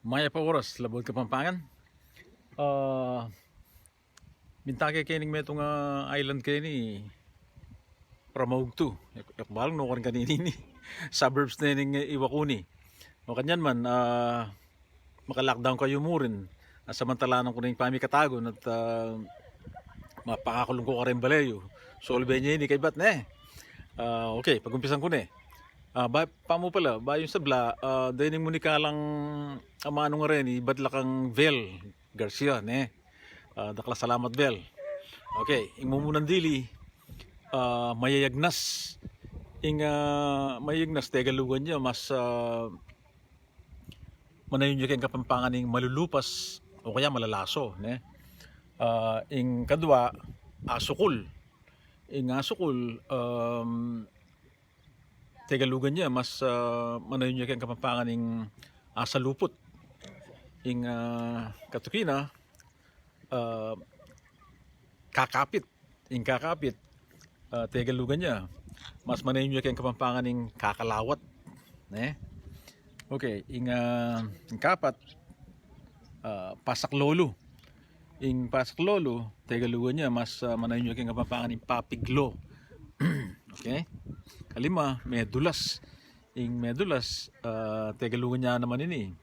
Maya pa oras labod Kapampangan. Mintake kening metong island kini Pramawag to. Yakbalang no kan kanini ni suburbs na ning Iwakuni. O kanyan man maka-lockdown kayo mo rin. Samantala ko ning pamikatagon at mapakakulong ko ka rin balayo. So ulbe niya ini kay bat na okay, pag-umpisan ko na pamo pala, ba yung sabla, dining mo ni kalang amano nga rin, ibadla kang Vel Garcia, ne? Dakla salamat Vel. Okay, imumunan dili, mayayagnas. Mayayagnas, tegalugan niya, mas manayon niya kayong Kapampangan ng malulupas, o kaya malalaso, ne? Kadwa, asukul. Asukul, tegalugan niya mas manayon niya kayong Kapampangan ng asalupot. Katukina kakapit. Kakapit tegalugan niya mas manayon niya kayong Kapampangan ng kakalawat. Okay, kapat pasaklolo. Pasaklolo tegalugan niya mas manayon niya kayong Kapampangan ng papiglo. Okay? Kalima, medulas. Medulas, tegalugan niya naman ini.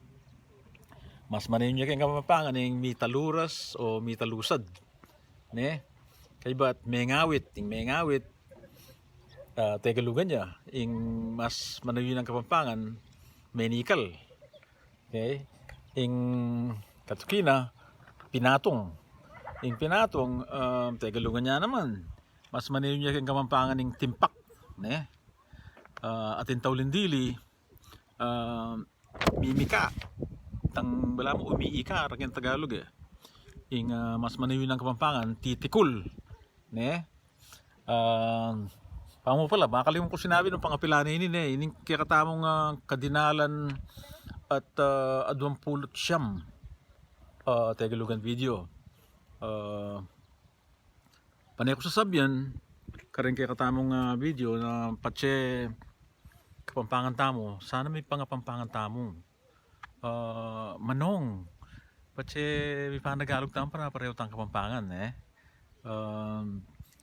Mas manayon niya kayong Kapampangan ng mitaluras o mitalusad. Ne? Kaybat, mengawit. Mengawit, tegalugan niya. Mas manayon ng Kapampangan, menikal. Okay? Katukina, pinatong. Pinatong, tegalugan niya naman. Mas manayon niya kayong Kapampangan ng timpak. Ne? Atin tawlindili, mimika. Tang bala mo umiika rakyang Tagalog mas manayon ng Kapampangan, titikul. Ne? Pamo pala, makalimutan ko sinabi ng pangapilana ini ining kakatamong kadinalan at 20 Tagalogan video. Panay ko sasabyan karing kakatamong video na patse Kapampangan tamo, sana may pangapampangan tamo. Manong patse may panagalog tamo para pareho tang Kapampangan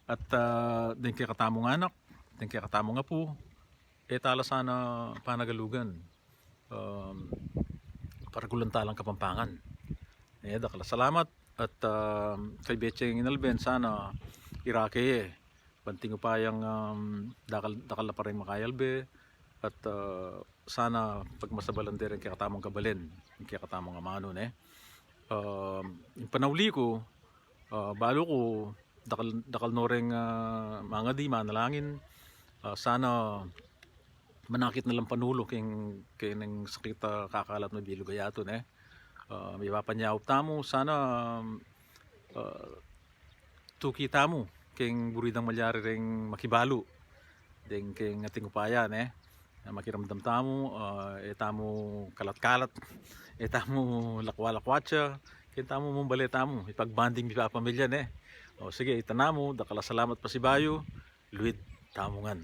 at din kay katamong anak, din kay katamong apo, tala sana panagalugan para gulantalang Kapampangan. Dakala salamat at kay Betcheng inalben sana irake banting upayang dakal na pa rin makayalbe at sana pagmasabalan din kaya katamong kabalin kaya katamong amano yung panawli ko balo ko dakal noreng mga di manalangin sana manakit na lang panulo kay ng sakit kakalat na bilog ayaton may papanyawag tamo sana tuki tamo keng buridang malyari ring makibalo ding keng ating upaya makiramdam tamo tamo kalat-kalat tamo lakwa-lakwatsa ken tamo mumbali tamo ipagbanding mi pamilya sige itanamo dakala salamat pa si Bayo Luid Tamungan.